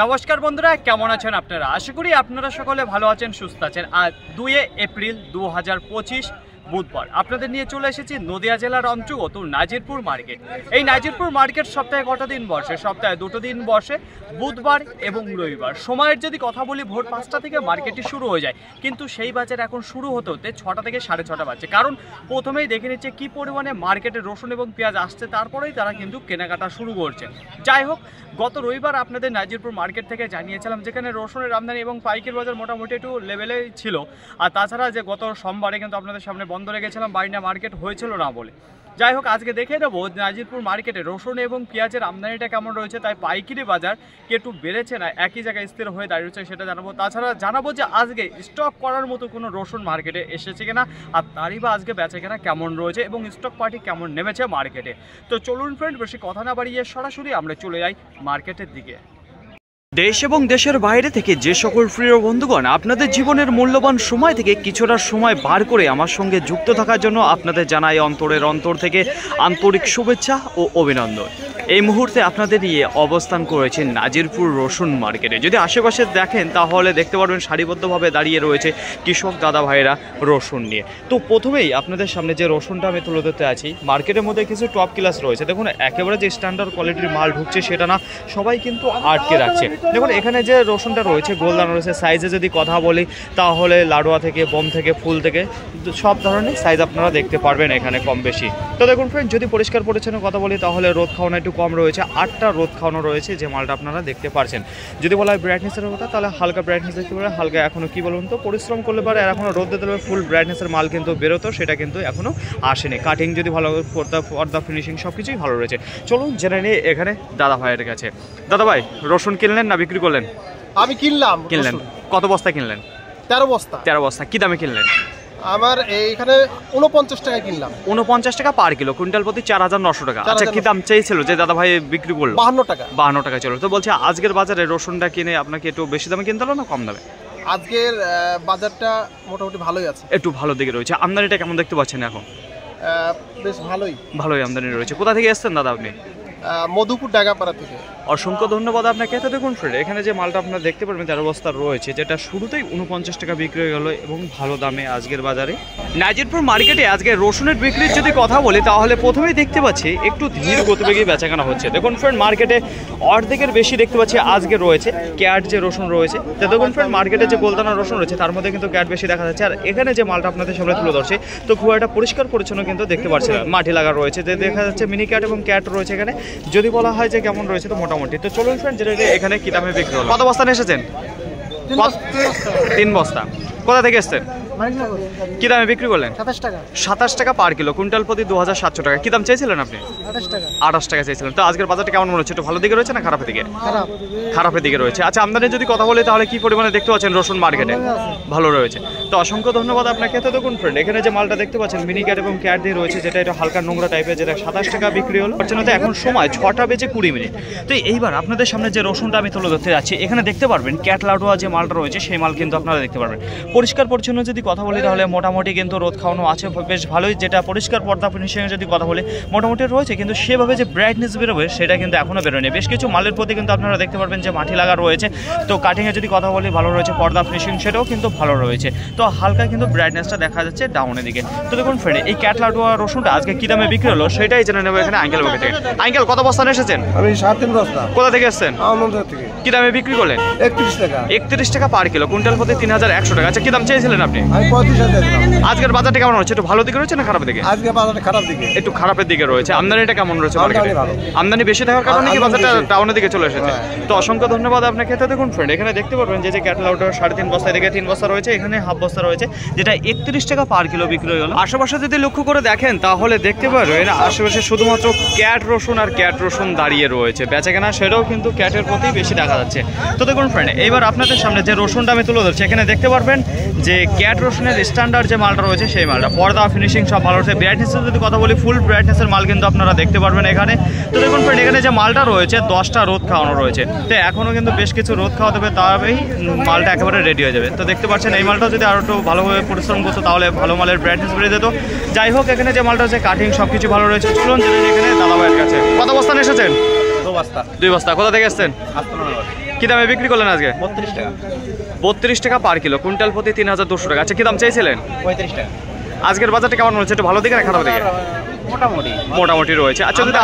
নমস্কার বন্ধুরা, কেমন আছেন আপনারা? আশা করি আপনারা সকলে ভালো আছেন, সুস্থ আছেন। আজ 2 এপ্রিল 2025 বুধবার আপনাদের নিয়ে চলে এসেছি নদিয়া জেলার অন্তর্গত নাজিরপুর মার্কেট। এই নাজিরপুর মার্কেট সপ্তাহে কটা দিন বসে? সপ্তাহে 2টো দিন বসে, বুধবার এবং রবিবার। সময়ের যদি কথা বলি, ভোর 5টা থেকে মার্কেটটি শুরু হয়ে যায়, কিন্তু সেই বাজার এখন শুরু হতে হতে 6টা থেকে 6:30 বাজছে। কারণ প্রথমেই দেখে নিচ্ছে কী পরিমাণে মার্কেটে রসুন এবং পেঁয়াজ আসছে, তারপরেই তারা কিন্তু কেনাকাটা শুরু করছে। যাই হোক, গত রবিবার আপনাদের নাজিরপুর মার্কেট থেকে জানিয়েছিলাম যেখানে রসুনের আমদানি এবং পাইকারি বাজার মোটামুটি একটু লেভেলেই ছিল। আর তাছাড়া যে গত সোমবারে কিন্তু আপনাদের সামনে বন্ধ রেখেছিলাম, বাইনা মার্কেট হয়েছিল না বলে। যাই হোক, আজকে দেখে নেবো নাজিরপুর মার্কেটে রসুন এবং পেঁয়াজের আমদানিটা কেমন রয়েছে, তাই পাইকারি বাজার কি একটু বেড়েছে না একই জায়গায় স্থির হয়ে দাঁড়িয়েছে সেটা জানাবো। তাছাড়া জানাবো যে আজকে স্টক করার মতো কোনো রসুন মার্কেটে এসেছে কিনা, আর তারই বা আজকে বেচে কেনা কেমন রয়েছে এবং স্টক পার্টি কেমন নেমেছে মার্কেটে। তো চলুন ফ্রেন্ড, বেশি কথা না বাড়িয়ে সরাসরি আমরা চলে যাই মার্কেটের দিকে। দেশ এবং দেশের বাইরে থেকে যে সকল প্রিয় বন্ধুগণ আপনাদের জীবনের মূল্যবান সময় থেকে কিছুটা সময় বার করে আমার সঙ্গে যুক্ত থাকার জন্য আপনাদের জানাই অন্তরের অন্তর থেকে আন্তরিক শুভেচ্ছা ও অভিনন্দন। এই মুহূর্তে আপনাদের নিয়ে অবস্থান করেছেন নাজিরপুর রসুন মার্কেটে। যদি আশেপাশে দেখেন তাহলে দেখতে পারবেন সারিবদ্ধভাবে দাঁড়িয়ে রয়েছে কৃষক দাদা ভাইয়েরা রসুন নিয়ে। তো প্রথমেই আপনাদের সামনে যে রসুনটা আমি তুলে ধরতে আছি, মার্কেটের মধ্যে কিছু টপ ক্লাস রয়েছে। দেখুন, একেবারে যে স্ট্যান্ডার্ড কোয়ালিটির মাল ঢুকছে সেটা না, সবাই কিন্তু আটকে রাখছে। দেখুন, এখানে যে রসুনটা রয়েছে গোলদান রয়েছে। সাইজে যদি কথা বলি তাহলে লাডুয়া থেকে, বম থেকে, ফুল থেকে সব ধরনের সাইজ আপনারা দেখতে পারবেন এখানে কম বেশি। তো দেখুন ফ্রেন্ড, যদি পরিষ্কার পরিচ্ছন্ন কথা বলি তাহলে রোদ খাওয়ানো একটু কম রয়েছে, 8টা রোদ খাওয়ানো রয়েছে যে মালটা আপনারা দেখতে পারছেন। যদি বলা হয় ব্রাইটনেসের কথা, তাহলে হালকা ব্রাইটনেস দেখতে পারে। হালকা এখনও কী বলুন তো, পরিশ্রম করলে পারে এখনও রোদ দিতে পারে, ফুল ব্রাইটনেসের মাল কিন্তু বেরোতো, সেটা কিন্তু এখনও আসেনি। কাটিং যদি ভালো, পর্দা ফিনিশিং সব কিছুই ভালো রয়েছে। চলুন জেনে নিই এখানে দাদা ভাইয়ের কাছে। দাদা ভাই, রসুন কিনলেন না বিক্রি করলেন? আমি কিনলেন। কত বস্তা কিনলেন? 13 বস্তা। 13 বস্তা। কি দামে কিনলেন? আমার এইখানে 49 টাকা কিনলাম। 49 টাকা পার কিলো, কুইন্টাল প্রতি 4900 টাকা। আচ্ছা, কি দাম চেয়েছিল যে দাদা ভাই বিক্রি করলো? 52 টাকা। 52 টাকা চলো। তো বলছি আজকের বাজারে রসুনটা কিনে আপনাকে একটু বেশি দামে কিনতে হলো না কম দামে? আজকের বাজারটা মোটামুটি ভালোই আছে, একটু ভালো দিকে রয়েছে। আমদানিটা কেমন দেখতে পাচ্ছেন এখন? বেশ ভালোই আমদানি রয়েছে। কোথা থেকে এসছেন দাদা আপনি? মধুপুর ডাগাপাড়া থেকে। অসংখ্য ধন্যবাদ আপনাকে। তো দেখুন ফ্রেন্ড, এখানে যে মালটা আপনারা দেখতে পারবেন 13 বস্তা রয়েছে, যেটা শুরুতেই 49 টাকা বিক্রি হয়ে গেল এবং ভালো দামে আজকের বাজারে। নাজিরপুর মার্কেটে আজকে রসুনের বিক্রির যদি কথা বলি তাহলে প্রথমেই দেখতে পাচ্ছি একটু ধীর গতিবেগে বেচাকেনা হচ্ছে। দেখুন ফ্রেন্ড, মার্কেটে অর্ধেকের বেশি দেখতে পাচ্ছি আজকে রয়েছে ক্যাট যে রসুন রয়েছে। তো দেখুন ফ্রেন্ড, মার্কেটে যে গোলদানা রসুন রয়েছে তার মধ্যে কিন্তু ক্যাট বেশি দেখা যাচ্ছে। আর এখানে যে মালটা আপনাদের সামনে তুলে ধরছে, তো খুব একটা পরিষ্কার পরিচ্ছন্ন কিন্তু দেখতে পাচ্ছি না। মাটি লাগা রয়েছে, যে দেখা যাচ্ছে মিনি ক্যাট এবং ক্যাট রয়েছে এখানে। যদি বলা হয় যে কেমন রয়েছে, তো মোটামুটি। তো চলুন ফ্রেন্ড, যেটা এখানে কি দামে বিক্রি হলো। কত বস্তা নিয়ে এসেছেন? 3 বস্তা। কোথা থেকে এসছেন? কি দামে বিক্রি করলেন? 27 টাকা পার কিলো, কুইন্টাল প্রতি 2700 টাকা। কি দাম চেয়েছিলেন আপনি? 28 টাকা চেয়েছিলেন। তো আজকের বাজারটা কেমন মনে হচ্ছে? একটু ভালো দিকে রয়েছে না খারাপের দিকে? খারাপের দিকে রয়েছে। আচ্ছা, আমদানি যদি কথা বলি তাহলে কি পরিমাণে দেখতে পাচ্ছেন রসুন মার্কেটে? ভালো রয়েছে। তো অসংখ্য ধন্যবাদ আপনাকে। তো দেখুন ফ্রেন্ড, এখানে যে মালটা দেখতে পাচ্ছেন মিনি ক্যাট এবং ক্যাট দিয়ে রয়েছে, যেটা এটা হালকা নোংরা টাইপের, যেটা 27 টাকা বিক্রি হলো। তো এখন সময় 6টা বেজে 20 মিনিট। তো এইবার আপনাদের সামনে যে রসুনটা আমি তুলে ধরতে যাচ্ছি, এখানে দেখতে পারবেন ক্যাট লাডুয়া যে মালটা রয়েছে সেই মাল কিন্তু আপনারা দেখতে পারবেন। পরিষ্কার পরিচ্ছন্ন যদি কথা বলি তাহলে মোটামুটি কিন্তু রোদ খাওয়ানো আছে বেশ ভালোই। যেটা পরিষ্কার পর্দা ফিনিশিং যদি কথা বলি মোটামুটি রয়েছে, কিন্তু সেভাবে যে ব্রাইটনেস বেরোবে সেটা কিন্তু এখনও বেরোয়নি। বেশ কিছু মালের প্রতি কিন্তু আপনারা দেখতে পারবেন যে মাটি লাগা রয়েছে। তো কাটিংয়ে যদি কথা বলি ভালো রয়েছে, পর্দা ফিনিশিং সেটাও কিন্তু ভালো রয়েছে। তো হালকা কিন্তু ব্রাইটনেসটা দেখা যাচ্ছে ডাউনের দিকে। তো দেখুন ফ্রেন্ড, এই ক্যাট লাডুয়া রসুনটা আজকে কি দামে বিক্রি হলো সেটাই জেনে নেবো এখানে আঙ্কেল বাকি থেকে। আঙ্কেল, কত বস্তা নিয়ে এসেছেন? আমি 3.5 বস্তা। কোথা থেকে এসেছেন? থেকে। কি দামে বিক্রি করলেন? 31 টাকা। 31 টাকা পার কিলো, কুইন্টাল প্রতি 3100 টাকা। আচ্ছা, কি দাম চেয়েছিলেন আপনি? আমি 35,000। আজকের বাজারটা কেমন হচ্ছে? একটু ভালো দিকে রয়েছে না খারাপের দিকে? আজকে বাজারটা খারাপ দিকে, একটু খারাপের দিকে রয়েছে। আমদানিটা কেমন রয়েছে মার্কেটে? আমদানি বেশি থাকার কারণে কি বাজারটা ডাউনের দিকে চলে এসেছে? তো অসংখ্য ধন্যবাদ আপনাকে। তো দেখুন ফ্রেন্ড, এখানে দেখতে পারবেন যে ক্যাটলাউটা 3.5 বস্তা থেকে 3 বস্তা রয়েছে, এখানে হাফ বস্তা রয়েছে, যেটা 31 টাকা পার কিলো বিক্রি হলো। আশেপাশে যদি লক্ষ্য করে দেখেন তাহলে দেখতে পারবেন আশেপাশে শুধুমাত্র ক্যাট রসুন আর ক্যাট রসুন দাঁড়িয়ে রয়েছে। বেচাকেনা সেটাও কিন্তু ক্যাটের প্রতি বেশি দেখা যাচ্ছে। তো দেখুন ফ্রেন্ড, এইবার আপনাদের সামনে যে রসুনটা আমি তুলে ধরছি, এখানে দেখতে পারবেন যে ক্যাট রসুনের স্ট্যান্ডার্ড যে মালটা রয়েছে সেই মালটা, পর্দা ফিনিশিং সব ভালো রয়েছে। ব্রাইটনেসের যদি কথা বলি ফুল ব্রাইটনেসের মাল কিন্তু আপনারা দেখতে পারবেন এখানে। তো দেখুন ফ্রেন্ড, এখানে যে মালটা রয়েছে 10টা রোদ খাওয়ানো রয়েছে। তো এখনও কিন্তু বেশ কিছু রোদ খাওয়াতে হবে, তবেই মালটা একেবারে রেডি হয়ে যাবে। তো দেখতে পাচ্ছেন এই মালটা যদি আরও একটু ভালোভাবে পরিশ্রম করতো তাহলে ভালো মালের ব্রাইটনেস বেড়ে যেত। যাই হোক, এখানে যে মালটা হচ্ছে কাটিং সব কিছু ভালো রয়েছে। চলুন জেনে এখানে দাদা ভাইয়ের কাছে। কত বস্তা নিয়ে এসেছেন? 2 বস্তা। 2 বস্তা। কোথা থেকে এসেছেন? কি দামে বিক্রি করলেন আজকে? 32 টাকা। 32 টাকা পার কিলো, কুইন্টাল প্রতি 3200 টাকা। আচ্ছা কি দাম চাইছিলেন? 35 টাকা। আজকের বাজারটা কেমন হচ্ছে, একটু ভালো দিকে না খারাপ দিকে? মোটামুটি রয়েছে। আচ্ছা যদি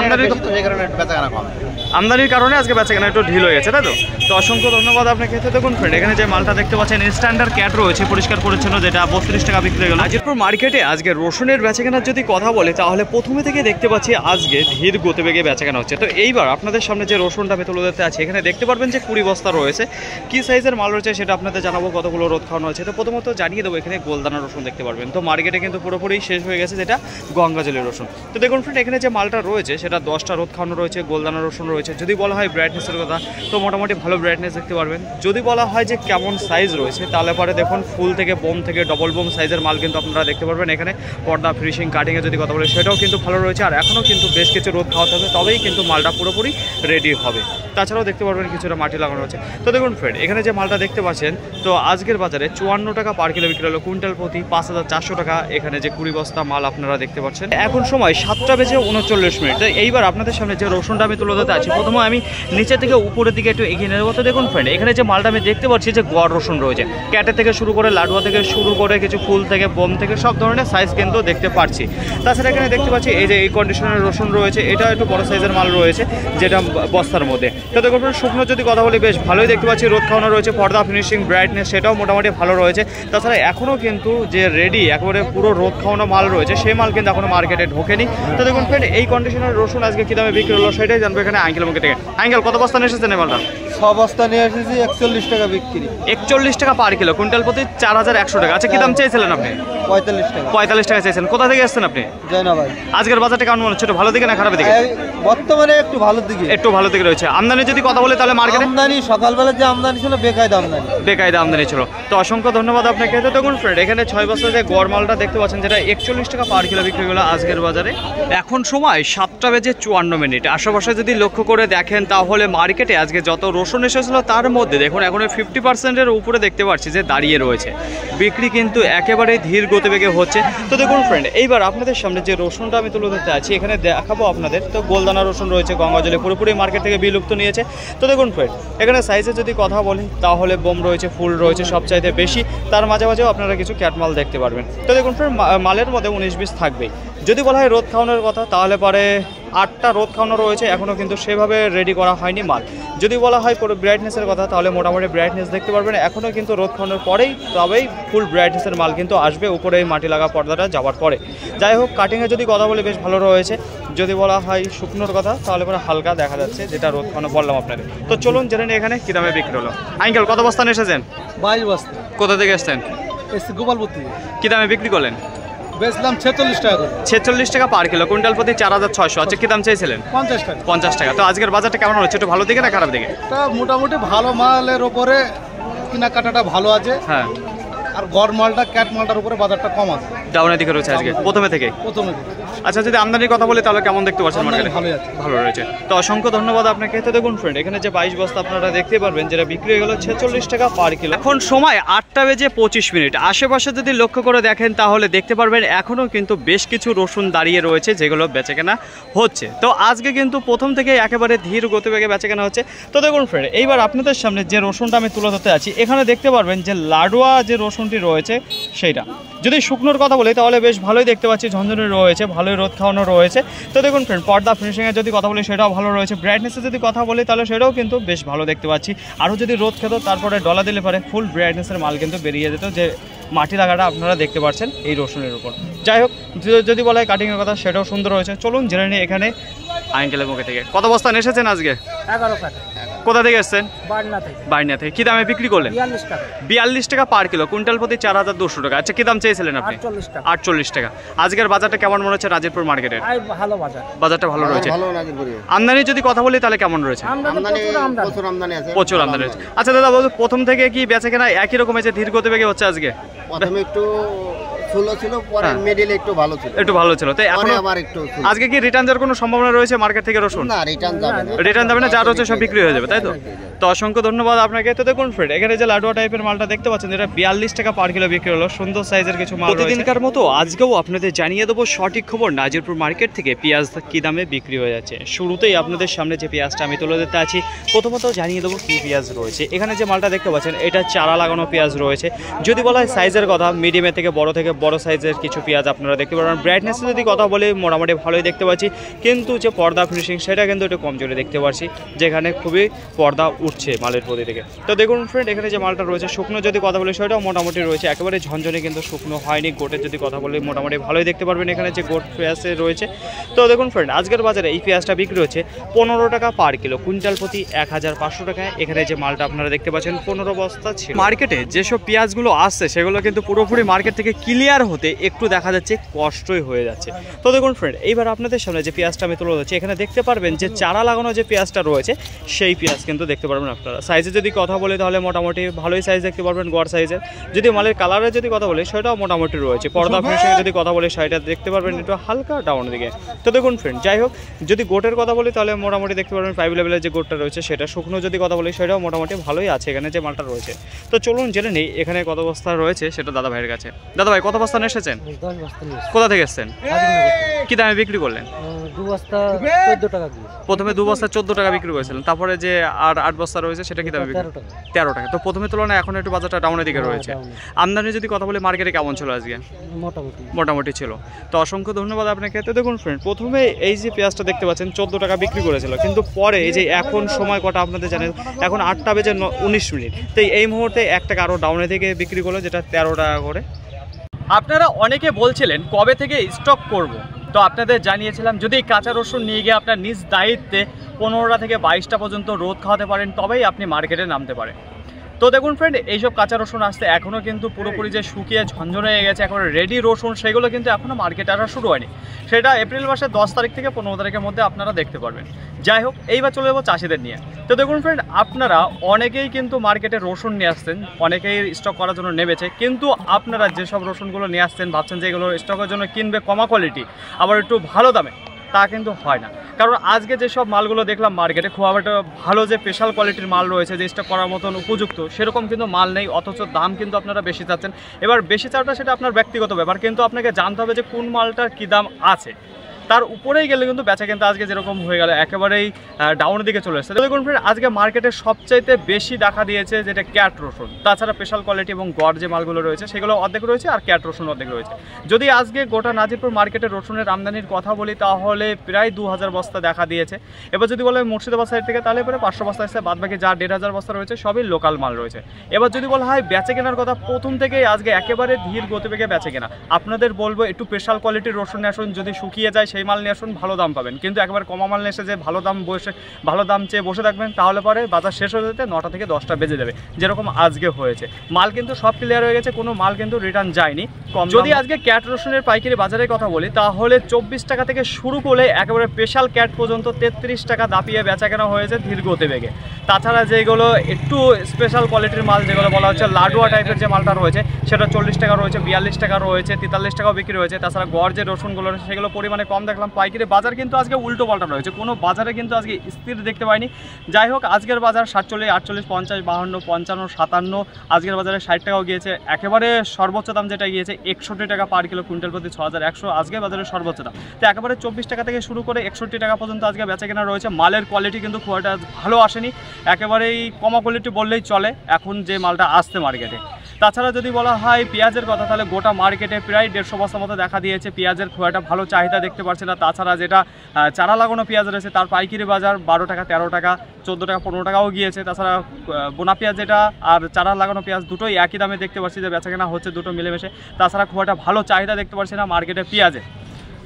আমদানির কারণে আজকে বেচাকেনা একটু ঢিল হয়ে গেছে, তাই তো? তো অসংখ্য ধন্যবাদ আপনাকে। দেখুন ফ্রেন্ড, এখানে যে মালটা দেখতে পাচ্ছেন স্ট্যান্ডার্ড ক্যাট রয়েছে, পরিষ্কার পরিচ্ছন্ন, যেটা 32 টাকা বিক্রি হয়ে গেল। নাজিরপুর মার্কেটে আজকে রসুনের বেচাকেনার যদি কথা বলে তাহলে প্রথমে থেকে দেখতে পাচ্ছি আজকে ধীর গতিবেগে বেচাকেনা হচ্ছে। তো এইবার আপনাদের সামনে যে রসুনটা আমি তুলে ধরতে আছে, এখানে দেখতে পারবেন যে 20 বস্তা রয়েছে। কি সাইজের মাল রয়েছে সেটা আপনাদের জানাবো, কতগুলো রোদ খাওয়ানো হয়েছে। তো প্রথমত জানিয়ে দেবো, এখানে গোলদানা রসুন দেখতে পারবেন। তো মার্কেটে কিন্তু পুরোপুরি শেষ হয়ে গেছে, যেটা গঙ্গাজলের রসুন। তো দেখুন ফ্রেন্ড, এখানে যে মালটা রয়েছে সেটা 10টা রোদ খাওয়ানো রয়েছে, গোলদানা রসুন রয়েছে। যদি বলা হয় ব্রাইটনেসের কথা, তো মোটামুটি ভালো ব্রাইটনেস দেখতে পারবেন। যদি বলা হয় যে কেমন সাইজ রয়েছে, তাহলে পরে দেখুন ফুল থেকে বোম থেকে ডবল বোম সাইজের মাল কিন্তু আপনারা দেখতে পারবেন। এখানে পর্দা ফিনিশিং কাটিংয়ে যদি কথা বলে সেটাও কিন্তু ভালো রয়েছে। আর এখনও কিন্তু বেশ কিছু রোদ খাওয়াতে হবে, তবেই কিন্তু মালটা পুরোপুরি রেডি হবে। তাছাড়াও দেখতে পারবেন কিছুটা মাটি লাগানো আছে। তো দেখুন ফ্রেন্ড, এখানে যে মালটা দেখতে পাচ্ছেন, তো আজকের বাজারে 54 টাকা পার কিলো বিক্রি হলো, কুইন্টাল প্রতি 5400 টাকা। এখানে যে 20 বস্তা মাল আপনারা দেখতে পাচ্ছেন। এখন সময় 7টা বেজে 39 মিনিট। তো এইবার আপনাদের সামনে যে রসুনটা আমি তুলে ধরতে আছি, প্রথমে আমি নিচে থেকে উপরের দিকে একটু এগিয়ে নেবো। তো দেখুন ফ্রেন্ড, এখানে যে মালটা আমি দেখতে পাচ্ছি যে গড় রসুন রয়েছে, ক্যাটে থেকে শুরু করে লাডুয়া থেকে শুরু করে কিছু ফুল থেকে বোম থেকে সব ধরনের সাইজ কিন্তু দেখতে পাচ্ছি। তাছাড়া এখানে দেখতে পাচ্ছি এই যে এই কন্ডিশনের রসুন রয়েছে, এটা একটু বড় সাইজের মাল রয়েছে, যেটা বস্তার মধ্যে। তো দেখুন শুকনো যদি কথা বলি, বেশ ভালোই দেখতে পাচ্ছি, রোদ খাওয়ানো রয়েছে, পর্দা ফিনিশিং ব্রাইটনেস সেটাও মোটামুটি ভালো রয়েছে। তাছাড়া এখনও কিন্তু যে রেডি একেবারে পুরো রোদ খাওয়ানো মাল রয়েছে, সেই মাল কিন্তু এখনো মার্কেটে ঢোকেনি। তো দেখুন ফ্রেন্ড, এই কন্ডিশনের রসুন আজকে কী দামে বিক্রি হলো সেটাই জানবো এখানে আঙ্কেল মুখে থেকে। আঙ্কেল, কত বস্তা নিয়ে এসেছেন এই মালটা? 6 বস্তা নিয়ে এসেছি, 41 টাকা বিক্রি। 41 টাকা পার কিলো, কুইন্টাল প্রতি 4100 টাকা। আচ্ছা কি দাম চাইছিলেন আপনি? 45 টাকা। 45 টাকা চাইছেন। কোথা থেকে আসছেন আপনি? জয়নাবাদ। আজকের বাজারটা কেমন মনে হচ্ছে, ভালো দিকে না খারাপ দিকে? বর্তমানে একটু ভালো দিকে। একটু ভালো দিকে রয়েছে। আমদানি যদি কথা বলে তাহলে মার্কেটে আমদানি সকালবেলা যে আমদানি ছিল বেকায়দা আমদানি ছিল। তো অসংখ্য ধন্যবাদ আপনাকে। তো দেখুন ফ্রেন্ড, এখানে 6 বস্তা যে গড় মালটা দেখতে পাচ্ছেন, যেটা 41 টাকা পার কিলো বিক্রি হলো আজকের বাজারে। এখন সময় 7টা বেজে 54 মিনিট। আশেপাশে যদি লক্ষ্য করে দেখেন তাহলে মার্কেটে আজকে যত রসুন এসেছিল তার মধ্যে দেখুন এখন 50%-এর উপরে দেখতে পাচ্ছি যে দাঁড়িয়ে রয়েছে। বিক্রি কিন্তু একেবারেই ধীর গতিবেগে হচ্ছে। তো দেখুন ফ্রেন্ড, এইবার আপনাদের সামনে যে রসুনটা আমি তুলে ধরতে আছি, এখানে দেখাবো আপনাদের। তো গোলদানা রসুন রয়েছে, গঙ্গাজলে পুরোপুরি মার্কেট থেকে বিলুপ্ত নিয়েছে। তো দেখুন ফ্রেন্ড, এখানে সাইজে যদি কথা বলি তাহলে বোম রয়েছে, ফুল রয়েছে সবচাইতে বেশি। তার মাঝে মাঝেও আপনারা কিছু ক্যাটমাল দেখতে পারবেন। তো দেখুন ফ্রেন্ড, মালের মধ্যে 19-20 থাকবেই। যদি বলা হয় রোদ খাওয়ানোর কথা, তাহলে পরে 8টা রোদ খাওয়ানো রয়েছে, এখনও কিন্তু সেভাবে রেডি করা হয়নি মাল। যদি বলা হয় পুরো ব্রাইটনেসের কথা, তাহলে মোটামুটি ব্রাইটনেস দেখতে পারবেন। এখনও কিন্তু রোদ খাওয়ানোর পরেই তবেই ফুল ব্রাইটনেসের মাল কিন্তু আসবে উপরে এই মাটি লাগা পর্দাটা যাওয়ার পরে। যাই হোক, কাটিংয়ে যদি কথা বলি বেশ ভালো রয়েছে। যদি বলা হয় শুকনোর কথা, তাহলে পরে হালকা দেখা যাচ্ছে, যেটা রোদ খাওয়ানো বললাম আপনাদের। তো চলুন জেনে নিই এখানে কী দামে বিক্রি হলো। আঙ্কেল, কত বস্তা নিয়ে এসেছেন? 22 বস্তা। কোথা থেকে এসছেন? গোপালপুর থেকে। কী দামে বিক্রি করলেন? বেচলাম 46 টাকা করে। 46 টাকা পার কিলো, কুইন্টাল প্রতি 4600। আচ্ছা কি দাম চাইছিলেন? 50 টাকা। 50 টাকা। তো আজকের বাজারটা কেমন হচ্ছে, একটু ভালো দিকে না খারাপ দিকে? তা মোটামুটি ভালো মালের ওপরে কেনাকাটাটা ভালো আছে। হ্যাঁ। আর গড় মালটা ক্যাট মালটার উপরে বাজারটা কম আছে, ডাউনের দিকে রয়েছে আজকে প্রথমে থেকে। আচ্ছা যদি আমদানির কথা বলি তাহলে কেমন দেখতে পাচ্ছেন মার্কেটে? ভালো রয়েছে। তো অসংখ্য ধন্যবাদ আপনাকে। তো দেখুন ফ্রেন্ড, এখানে যে 22 বস্তা আপনারা দেখতে পারবেন, যেটা বিক্রি হয়ে গেল 46 টাকা পার কিলো। এখন সময় 8টা বেজে 25 মিনিট। আশেপাশে যদি লক্ষ্য করে দেখেন তাহলে দেখতে পারবেন এখনও কিন্তু বেশ কিছু রসুন দাঁড়িয়ে রয়েছে, যেগুলো বেচাকেনা হচ্ছে। তো আজকে কিন্তু প্রথম থেকে একেবারে ধীর গতিবেগে বেচাকেনা হচ্ছে। তো দেখুন ফ্রেন্ড, এইবার আপনাদের সামনে যে রসুনটা আমি তুলে ধরতে আছি, এখানে দেখতে পারবেন যে লাডুয়া যে রসুনটি রয়েছে সেইটা। যদি শুকনোর কথা বলি তাহলে বেশ ভালোই দেখতে পাচ্ছি, ঝনঝনি রয়েছে, ভালোই রোদ খাওয়ানো রয়েছে। তো দেখুন ফ্রেন্ড, পর্দা ফিনিশিংয়ের যদি কথা বলি সেটাও ভালো রয়েছে। ব্রাইটনেসের যদি কথা বলি তাহলে সেটাও কিন্তু বেশ ভালো দেখতে পাচ্ছি। আরও যদি রোদ খেত তারপরে ডলা দিলে পারে ফুল ব্রাইটনেসের মাল কিন্তু বেরিয়ে যেত, যে মাটি লাগাটা আপনারা দেখতে পাচ্ছেন এই রসুনের উপর। যাই হোক, যদি বলা হয় কাটিংয়ের কথা, সেটাও সুন্দর রয়েছে। চলুন জেনে নিই এখানে আঙ্কেলের মুখে থেকে। কত বস্তা এসেছেন আজকে? 11 টাকা। কোথা থেকে এসছেন? বাড়না থেকে। কি দামে বিক্রি করলেন? 42 টাকা পার কিলো, কুইন্টাল প্রতি 4200 টাকা। আচ্ছা কি দাম চেয়েছিলেন আপনি? 48 টাকা। আজকের বাজারটা কেমন মনে হচ্ছে নাজিরপুর মার্কেটের? ভালো বাজার। বাজারটা ভালো রয়েছে। আমদানি যদি কথা বলি তাহলে কেমন রয়েছে? প্রচুর আমদানি রয়েছে। আচ্ছা দাদা, প্রথম থেকে কি বেচাকেনা একই রকম হয়েছে, ধীর গতিবেগে হচ্ছে আজকে? প্রথমে একটু স্লো ছিল, পরে মিডল একটু ভালো ছিল। একটু ভালো ছিল। তাই এখন আবার একটু আজকে কি রিটার্ন যাওয়ার কোনো সম্ভাবনা রয়েছে মার্কেট থেকে রসুন? না, রিটার্ন যাবে না। রিটার্ন যাবে না, যা রয়েছে সব বিক্রি হয়ে যাবে, তাই তো? তো অসংখ্য ধন্যবাদ আপনাকে। তো দেখুন ফ্রেন্ড, এখানে যে লাডুয়া টাইপের মালটা দেখতে পাচ্ছেন, এটা 42 টাকা পার কিলো বিক্রি হলো। সুন্দর সাইজের কিছু মাল। প্রতিদিনকার মতো আজকেও আপনাদের জানিয়ে দেবো সঠিক খবর নাজিরপুর মার্কেট থেকে পেঁয়াজ কী দামে বিক্রি হয়ে যাচ্ছে। শুরুতেই আপনাদের সামনে যে পেঁয়াজটা আমি তুলে দিতে আছি, প্রথমত জানিয়ে দেবো কী পেঁয়াজ রয়েছে। এখানে যে মালটা দেখতে পাচ্ছেন, এটা চারা লাগানো পেঁয়াজ রয়েছে। যদি বলা হয় সাইজের কথা, মিডিয়ামের থেকে বড় সাইজের কিছু পেঁয়াজ আপনারা দেখতে পারবেন। ব্রাইটনেসে যদি কথা বলি, মোটামুটি ভালোই দেখতে পাচ্ছি, কিন্তু যে পর্দা ফিনিশিং সেটা কিন্তু একটু কমজোরি দেখতে পাচ্ছি, যেখানে খুবই পর্দা উঠছে মালের প্রতি থেকে। তো দেখুন ফ্রেন্ড, এখানে যে মালটা রয়েছে শুকনো যদি কথা বলি সেটাও মোটামুটি রয়েছে, একেবারে ঝনঝনে কিন্তু শুকনো হয়নি। গোটের যদি কথা বলি মোটামুটি ভালোই দেখতে পারবেন এখানে যে গোট পেঁয়াজে রয়েছে। তো দেখুন ফ্রেন্ড, আজকের বাজারে এই পেঁয়াজটা বিক্রি হচ্ছে 15 টাকা পার কিলো, কুইন্টাল প্রতি 1500 টাকায়। এখানে যে মালটা আপনারা দেখতে পাচ্ছেন 15 বস্তা ছিল। মার্কেটে যেসব পেঁয়াজগুলো আসছে সেগুলো কিন্তু পুরোপুরি মার্কেট থেকে ক্লিয়ার হতে একটু দেখা যাচ্ছে কষ্টই হয়ে যাচ্ছে। তো দেখুন ফ্রেন্ড, এইবার আপনাদের সামনে যে পেঁয়াজটা আমি তুলে ধরছি, এখানে দেখতে পারবেন যে চারা লাগানো যে পেঁয়াজটা রয়েছে সেই পেঁয়াজ কিন্তু দেখতে পারবেন আপনারা। সাইজে যদি কথা বলি তাহলে মোটামুটি ভালোই সাইজ দেখতে পারবেন, গড় সাইজের। যদি মালের কালারের যদি কথা বলি সেটাও মোটামুটি রয়েছে। পর্দা ফিনিশিং যদি কথা বলি সেটা দেখতে পারবেন একটু হালকা ডাউন দিকে। তো দেখুন ফ্রেন্ড, যাই হোক, যদি গোটের কথা বলি তাহলে মোটামুটি দেখতে পারবেন 5 লেভেলের যে গোটটা রয়েছে সেটা। শুকনো যদি কথা বলি সেটাও মোটামুটি ভালোই আছে এখানে যে মালটা রয়েছে। তো চলুন জেনে নেই এখানে কত বস্তা রয়েছে সেটা দাদা ভাইয়ের কাছে। দাদা ভাই, কত বস্তা নিয়ে এসেছেন? 10 বস্তা নিয়ে কোথা থেকে এসেছেন? কি দামে বিক্রি করলেন? 2 বস্তা 14 টাকা দিয়ে। প্রথমে 2 বস্তা 14 টাকা বিক্রি করেছিলেন, তারপরে যে আর 8 বস্তা রয়েছে সেটা কি দামে বিক্রি? 13 টাকা। তো প্রথমে তুলনায় এখন একটু বাজারটা ডাউনের দিকে রয়েছে। আমদানি যদি কথা বলি মার্কেটে কেমন ছিল আজকে? মোটামুটি ছিল। তো অসংখ্য ধন্যবাদ আপনাকে। তো দেখুন ফ্রেন্ড, প্রথমে এই যে পেঁয়াজটা দেখতে পাচ্ছেন 14 টাকা বিক্রি করেছিল, কিন্তু পরে এই যে এখন সময় কটা আপনাদের জানেন, এখন 8টা বেজে 19 মিনিট। তো এই মুহূর্তে 1 টাকা আরও ডাউনের দিকে বিক্রি করলো, যেটা 13 টাকা করে। আপনারা অনেকে বলছিলেন কবে থেকে স্টক করব, তো আপনাদের জানিয়েছিলাম যদি কাঁচা রসুন নিয়ে গিয়ে আপনার নিজ দায়িত্বে 15টা থেকে 22টা পর্যন্ত রোদ খাওয়াতে পারেন, তবেই আপনি মার্কেটে নামতে পারেন। তো দেখুন ফ্রেন্ড, এইসব কাঁচা রসুন আসতে এখনও কিন্তু পুরোপুরি যে শুকিয়ে ঝনঝনে হয়ে গেছে এখন রেডি রসুন, সেগুলো কিন্তু এখনও মার্কেটে আসা শুরু হয়নি। সেটা এপ্রিল মাসের 10 তারিখ থেকে 15 তারিখের মধ্যে আপনারা দেখতে পারবেন। যাই হোক, এইবার চলে যাবো চাষিদের নিয়ে। তো দেখুন ফ্রেন্ড, আপনারা অনেকেই কিন্তু মার্কেটে রসুন নিয়ে আসছেন, অনেকেই স্টক করার জন্য নেবেছে, কিন্তু আপনারা যেসব রসুনগুলো নিয়ে আসছেন ভাবছেন যে এগুলো স্টকের জন্য কিনবে কমা কোয়ালিটি আবার একটু ভালো দামে, তা কিন্তু হয় না। কারণ আজকে যেসব মালগুলো দেখলাম মার্কেটে খুব একটা ভালো যে স্পেশাল কোয়ালিটির মাল রয়েছে যে স্টক করার মতন উপযুক্ত, সেরকম কিন্তু মাল নেই, অথচ দাম কিন্তু আপনারা বেশি চাচ্ছেন। এবার বেশি চাওয়াটা সেটা আপনার ব্যক্তিগত ব্যাপার, কিন্তু আপনাকে জানতে হবে যে কোন মালটার কী দাম আছে, তার উপরেই গেলে কিন্তু বেচা কিন্তু আজকে যেরকম হয়ে গেল একেবারেই ডাউনের দিকে চলে এসেছে। দেখুন ফ্রেন্ড, আজকে মার্কেটে সবচাইতে বেশি দেখা দিয়েছে যেটা ক্যাট রসুন, তাছাড়া স্পেশাল কোয়ালিটি এবং গড় যে মালগুলো রয়েছে সেগুলো অর্ধেক রয়েছে, আর ক্যাট রসুন অর্ধেক রয়েছে। যদি আজকে গোটা নাজিরপুর মার্কেটে রসুনের আমদানির কথা বলি তাহলে প্রায় 2000 বস্তা দেখা দিয়েছে। এবার যদি বলে মুর্শিদাবাদ সাইড থেকে তাহলে পরে 500 বস্তা এসে, বাদ বাকি যা 1500 বস্তা রয়েছে সবই লোকাল মাল রয়েছে। এবার যদি বলা হয় বেচে কেনার কথা, প্রথম থেকেই আজকে একেবারে ধীর গতিবেগে বেচে কেনা। আপনাদের বলবো একটু স্পেশাল কোয়ালিটির রসুন নিয়ে আসুন, যদি শুকিয়ে যায় সেই মাল নিয়ে আসুন, ভালো দাম পাবেন। কিন্তু একবার কমা মাল এসে যে ভালো দাম চেয়ে বসে থাকবেন, তাহলে পরে বাজার শেষ হয়ে যেতে 9টা থেকে 10টা বেজে যাবে, যেরকম আজকে হয়েছে। মাল কিন্তু সব ক্লিয়ার হয়ে গেছে, কোনো মাল কিন্তু রিটার্ন যায়নি। যদি আজকে ক্যাট রসুনের পাইকারি বাজারের কথা বলি তাহলে 24 টাকা থেকে শুরু করে একেবারে স্পেশাল ক্যাট পর্যন্ত 33 টাকা দাপিয়ে বেচা কেনা হয়েছে ধীর গতিবেগে। তাছাড়া যেগুলো একটু স্পেশাল কোয়ালিটির মাল, যেগুলো বলা হচ্ছে লাডুয়া টাইপের যে মালটা রয়েছে, সেটা 40 টাকা রয়েছে, 42 টাকা রয়েছে, 43 টাকাও বিক্রি হয়েছে। তাছাড়া গড় যে রসুনগুলো রয়েছে সেগুলো পরিমাণে কম দেখলাম। পাইকারি বাজার কিন্তু আজকে উল্টো পাল্টা রয়েছে, কোনো বাজারে কিন্তু আজকে স্থির দেখতে পাইনি। যাই হোক, আজকের বাজার 47, 48, 50, 52, 55, 57, আজকের বাজারে 60 টাকাও গিয়েছে। একেবারে সর্বোচ্চ দাম যেটা গিয়েছে 61 টাকা পার কিলো, কুইন্টাল প্রতি 6100 আজকের বাজারে সর্বোচ্চ দাম। তো একেবারে 24 টাকা থেকে শুরু করে 61 টাকা পর্যন্ত আজকে বেচা কেনা রয়েছে। মালের কোয়ালিটি কিন্তু খুব একটা ভালো আসেনি, একেবারেই কমা কোয়ালিটি বললেই চলে এখন যে মালটা আসছে মার্কেটে। তাছাড়া যদি বলা হয় পেঁয়াজের কথা, তাহলে গোটা মার্কেটে প্রায় 150 বস্তার মতো দেখা দিয়েছে। পেঁয়াজের খুব একটা ভালো চাহিদা দেখতে পাচ্ছি না। তাছাড়া যেটা চারা লাগানো পেঁয়াজ রয়েছে তার পাইকারি বাজার 12 টাকা, 13 টাকা, 14 টাকা, 15 টাকাও গিয়েছে। তাছাড়া বোনা পেঁয়াজ যেটা আর চারা লাগানো পেঁয়াজ দুটোই একই দামে দেখতে পাচ্ছি যে বেচাকেনা হচ্ছে, দুটো মিলেমিশে। তাছাড়া খুব একটা ভালো চাহিদা দেখতে পাচ্ছি না মার্কেটে পেঁয়াজে।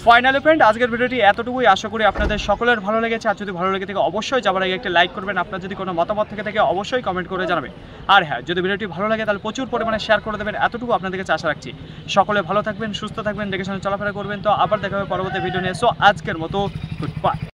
ফাইনালি ফ্রেন্ড, আজকের ভিডিওটি এতটুকুই, আশা করি আপনাদের সকলের ভালো লেগেছে। আর যদি ভালো লেগে থাকে অবশ্যই যাবার আগে একটা লাইক করবেন। আপনার যদি কোনো মতামত থেকে থাকে অবশ্যই কমেন্ট করে জানাবেন। আর হ্যাঁ, যদি ভিডিওটি ভালো লাগে তাহলে প্রচুর পরিমাণে শেয়ার করে দেবেন, এতটুকু আপনাদের কাছে আশা রাখছি। সকলে ভালো থাকবেন, সুস্থ থাকবেন, দেখে শুনে চলাফেরা করবেন। তো আবার দেখা হবে পরবর্তী ভিডিও নিয়ে। সো আজকের মতো গুড বাই।